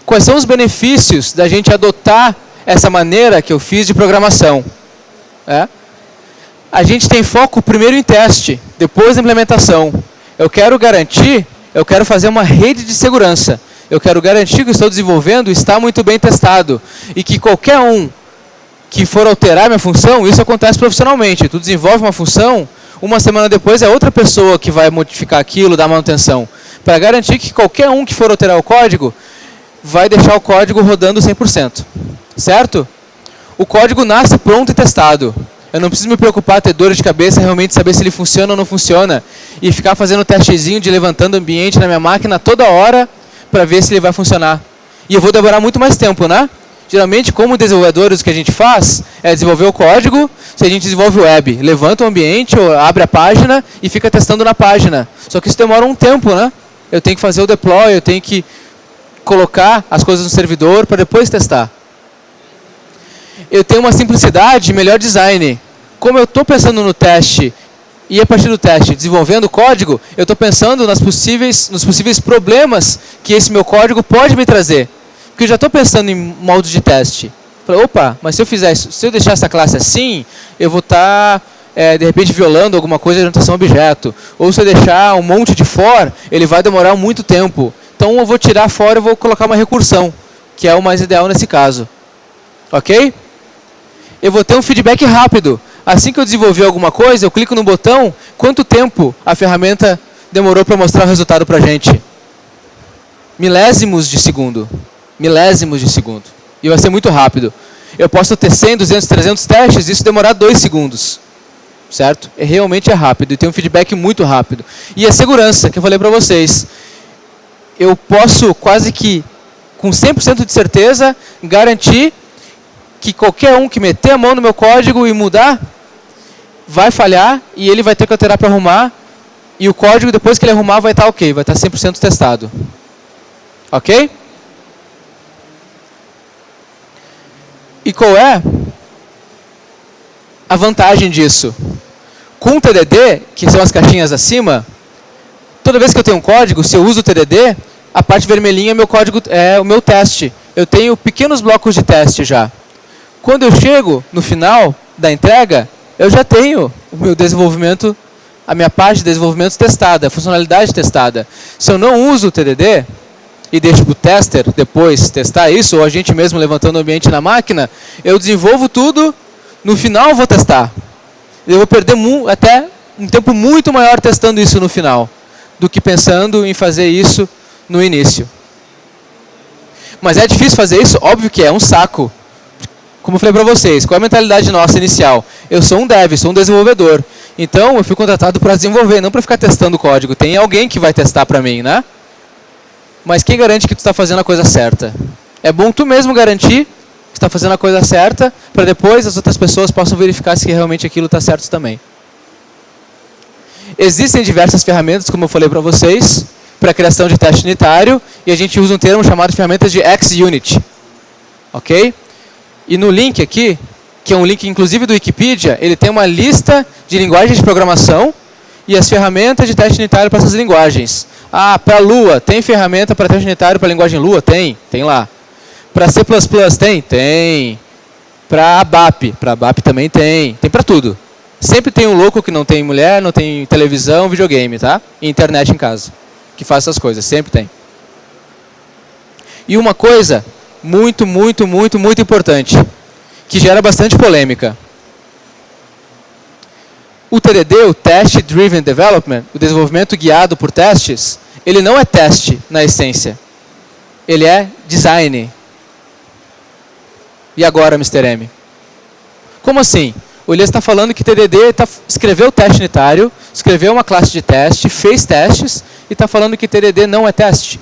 Quais são os benefícios da gente adotar essa maneira que eu fiz de programação? A gente tem foco primeiro em teste, depois na implementação. Eu quero fazer uma rede de segurança. Eu quero garantir que o que estou desenvolvendo está muito bem testado. E que qualquer um que for alterar minha função, isso acontece profissionalmente. Tu desenvolve uma função, uma semana depois é outra pessoa que vai modificar aquilo, dar manutenção. Para garantir que qualquer um que for alterar o código, vai deixar o código rodando 100%. Certo? O código nasce pronto e testado. Eu não preciso me preocupar, ter dor de cabeça, realmente saber se ele funciona ou não funciona. E ficar fazendo testezinho de levantando o ambiente na minha máquina toda hora para ver se ele vai funcionar. E eu vou demorar muito mais tempo, né? Geralmente, como desenvolvedores, o que a gente faz é desenvolver o código. Se a gente desenvolve o web, levanta o ambiente, ou abre a página e fica testando na página. Só que isso demora um tempo, né? Eu tenho que fazer o deploy, eu tenho que colocar as coisas no servidor para depois testar. Eu tenho uma simplicidade, melhor design. Como eu estou pensando no teste e a partir do teste desenvolvendo o código, eu estou pensando nos possíveis problemas que esse meu código pode me trazer. Porque eu já estou pensando em modos de teste. Opa, mas se eu fizer isso, se eu deixar essa classe assim, eu vou estar de repente violando alguma coisa de orientação a objeto. Ou se eu deixar um monte de for, ele vai demorar muito tempo. Então eu vou tirar fora e vou colocar uma recursão, que é o mais ideal nesse caso. Ok? Eu vou ter um feedback rápido. Assim que eu desenvolver alguma coisa, eu clico no botão, quanto tempo a ferramenta demorou para mostrar o resultado para a gente? Milésimos de segundo. Milésimos de segundo. E vai ser muito rápido. Eu posso ter 100, 200, 300 testes, isso demorar 2 segundos. Certo? Realmente é rápido e tem um feedback muito rápido. E a segurança, que eu falei para vocês. Eu posso quase que, com 100% de certeza, garantir que qualquer um que meter a mão no meu código e mudar, vai falhar e ele vai ter que alterar para arrumar. E o código, depois que ele arrumar, vai estar ok, vai estar 100% testado. Ok? E qual é a vantagem disso? Com o TDD, que são as caixinhas acima, toda vez que eu tenho um código, se eu uso o TDD, a parte vermelhinha é meu código, é o meu teste. Eu tenho pequenos blocos de teste já. Quando eu chego no final da entrega, eu já tenho o meu desenvolvimento, a minha parte de desenvolvimento testada, a funcionalidade testada. Se eu não uso o TDD e deixo para o tester depois testar isso, ou a gente mesmo levantando o ambiente na máquina, eu desenvolvo tudo, no final eu vou testar. Eu vou perder até um tempo muito maior testando isso no final, do que pensando em fazer isso no início. Mas é difícil fazer isso? Óbvio que é um saco. Como eu falei para vocês, qual é a mentalidade nossa inicial? Eu sou um dev, sou um desenvolvedor. Então, eu fui contratado para desenvolver, não para ficar testando o código. Tem alguém que vai testar para mim, né? Mas quem garante que tu está fazendo a coisa certa? É bom tu mesmo garantir que está fazendo a coisa certa, para depois as outras pessoas possam verificar se realmente aquilo está certo também. Existem diversas ferramentas, como eu falei para vocês, para a criação de teste unitário, e a gente usa um termo chamado de ferramentas de XUnit. Ok? E no link aqui, que é um link inclusive do Wikipedia, ele tem uma lista de linguagens de programação e as ferramentas de teste unitário para essas linguagens. Ah, para Lua, tem ferramenta para teste unitário para a linguagem Lua? Tem lá. Para C++ tem. Para ABAP também tem para tudo. Sempre tem um louco que não tem mulher, não tem televisão, videogame, tá? E internet em casa, que faz essas coisas, sempre tem. E uma coisa muito importante, que gera bastante polêmica. O TDD, o Test Driven Development, o desenvolvimento guiado por testes, ele não é teste na essência. Ele é design. E agora, Mr. M? Como assim? O Elias está falando que TDD escreveu o teste unitário, escreveu uma classe de teste, fez testes, e está falando que TDD não é teste.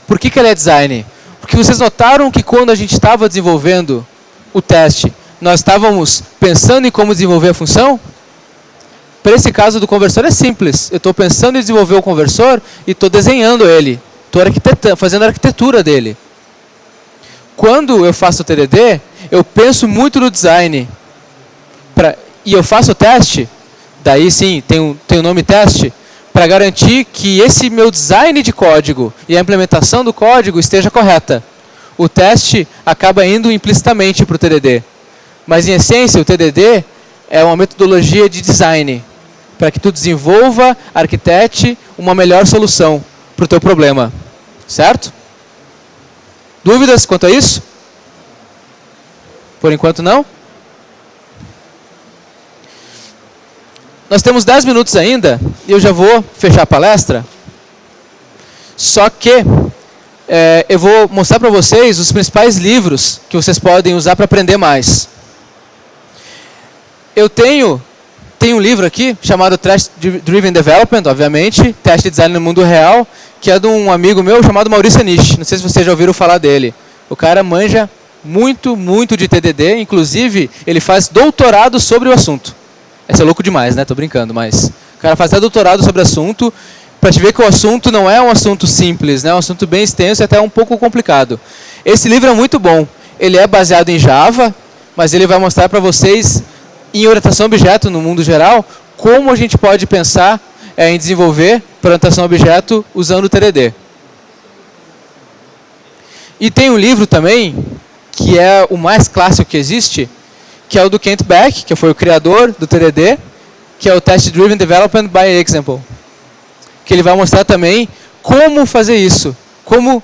Por que ele é design? Porque vocês notaram que quando a gente estava desenvolvendo o teste, nós estávamos pensando em como desenvolver a função? Para esse caso do conversor é simples. Eu estou pensando em desenvolver o conversor e estou desenhando ele. Estou fazendo a arquitetura dele. Quando eu faço o TDD, eu penso muito no design. E eu faço o teste, daí sim, tem o nome teste, para garantir que esse meu design de código e a implementação do código esteja correta. O teste acaba indo implicitamente para o TDD. Mas, em essência, o TDD é uma metodologia de design, para que tu desenvolva, arquitete uma melhor solução para o teu problema. Certo? Dúvidas quanto a isso? Por enquanto não? Nós temos 10 minutos ainda, e eu já vou fechar a palestra. Só que eu vou mostrar para vocês os principais livros que vocês podem usar para aprender mais. Eu tenho um livro aqui, chamado Test Driven Development, obviamente, Teste de Design no Mundo Real, que é de um amigo meu chamado Maurício Anish. Não sei se vocês já ouviram falar dele. O cara manja muito, muito de TDD, inclusive ele faz doutorado sobre o assunto. Esse é louco demais, né? Tô brincando, mas o cara faz até doutorado sobre o assunto, para te ver que o assunto não é um assunto simples, né? É um assunto bem extenso e até um pouco complicado. Esse livro é muito bom. Ele é baseado em Java, mas ele vai mostrar para vocês, em orientação a objeto no mundo geral, como a gente pode pensar em desenvolver para orientação a objeto usando o TDD. E tem um livro também, que é o mais clássico que existe, que é o do Kent Beck, que foi o criador do TDD, que é o Test Driven Development by Example. Que ele vai mostrar também como fazer isso, o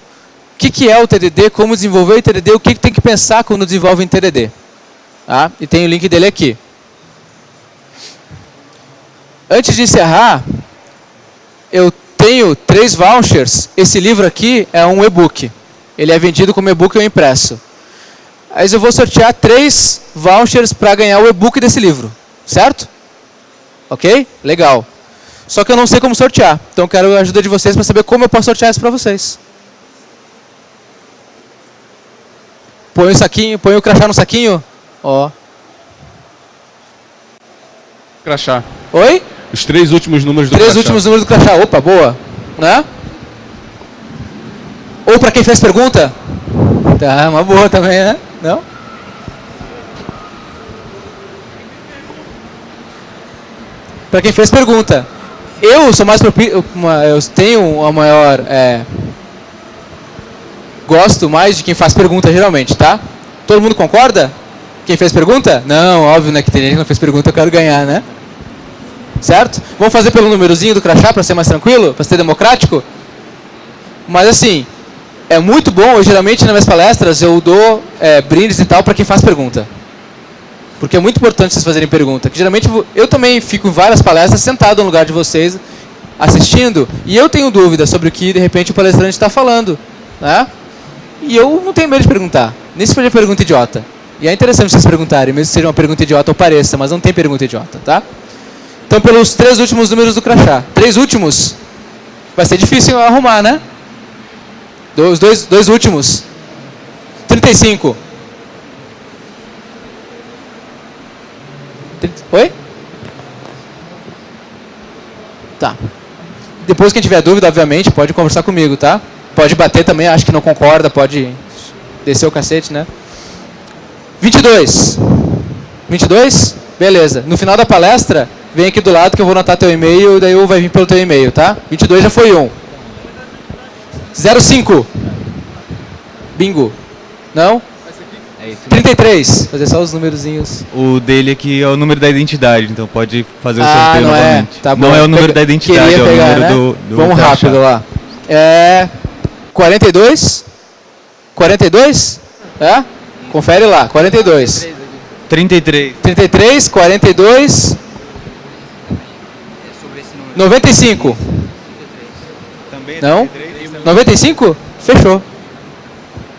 que é o TDD, como desenvolver o TDD, o que tem que pensar quando desenvolve em TDD. Tá? E tem o link dele aqui. Antes de encerrar, eu tenho 3 vouchers. Esse livro aqui é um e-book. Ele é vendido como e-book ou impresso. Aí eu vou sortear 3 vouchers para ganhar o e-book desse livro. Certo? Ok? Legal. Só que eu não sei como sortear. Então eu quero a ajuda de vocês para saber como eu posso sortear isso para vocês. Põe o saquinho, põe o crachá no saquinho. Ó. Crachá. Oi? Os 3 últimos números do crachá. 3 últimos números do crachá. Opa, boa. Né? Ou para quem fez pergunta? Tá, uma boa também, né? Não? Para quem fez pergunta. Eu sou mais propício, eu tenho uma maior... gosto mais de quem faz pergunta, geralmente, tá? Todo mundo concorda? Quem fez pergunta? Não, óbvio, né? Que tem gente que não fez pergunta, eu quero ganhar, né? Certo? Vamos fazer pelo númerozinho do crachá para ser mais tranquilo? Para ser democrático? Mas assim... é muito bom, eu geralmente nas minhas palestras eu dou brindes e tal para quem faz pergunta. Porque é muito importante vocês fazerem pergunta. Que geralmente eu também fico em várias palestras sentado no lugar de vocês, assistindo, e eu tenho dúvidas sobre o que de repente o palestrante está falando. Né? E eu não tenho medo de perguntar. Nem se for pergunta idiota. E é interessante vocês perguntarem, mesmo que seja uma pergunta idiota ou pareça, mas não tem pergunta idiota, tá? Então pelos 3 últimos números do crachá. 3 últimos? Vai ser difícil arrumar, né? Os dois últimos. 35. Oi? Tá. Depois, quem tiver dúvida, obviamente, pode conversar comigo, tá? Pode bater também, acho que não concorda, pode descer o cacete, né? 22. 22? Beleza. No final da palestra, vem aqui do lado que eu vou anotar teu e-mail, daí eu vai vir pelo teu e-mail, tá? 22 já foi 1. 05. Bingo. Não? 33. Fazer só os numerozinhos. O dele aqui é o número da identidade, então pode fazer o sorteio não novamente. Tá bom. Não é o número da identidade, é o número, né? do Vamos crachá. rápido lá. 42? 42? É? Confere lá. 42. 33. 33, 42. 95. Também é Não? 33? 95? Fechou.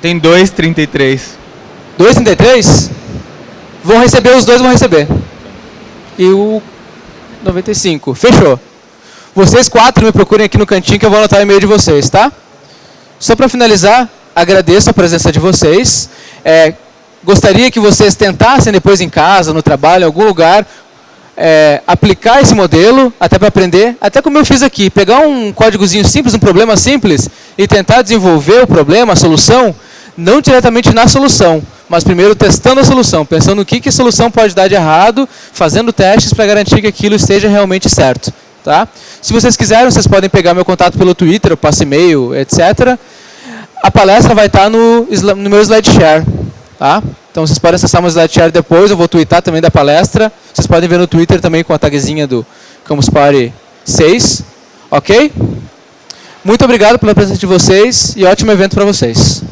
Tem 2,33. 2,33? Vão receber, os dois vão receber. E o 95. Fechou. Vocês 4 me procurem aqui no cantinho que eu vou anotar o e-mail de vocês, tá? Só para finalizar, agradeço a presença de vocês. Gostaria que vocês tentassem depois em casa, no trabalho, em algum lugar, aplicar esse modelo, até para aprender, até como eu fiz aqui, pegar um códigozinho simples, um problema simples, e tentar desenvolver o problema, a solução, não diretamente na solução, mas primeiro testando a solução, pensando no que a solução pode dar de errado, fazendo testes para garantir que aquilo esteja realmente certo. Tá? Se vocês quiserem, vocês podem pegar meu contato pelo Twitter, eu passo e-mail, etc. A palestra vai estar no meu SlideShare. Tá? Então vocês podem acessar o meu SlideShare depois, eu vou twittar também da palestra. Vocês podem ver no Twitter também com a tagzinha do Campus Party 6. Ok? Muito obrigado pela presença de vocês e ótimo evento para vocês.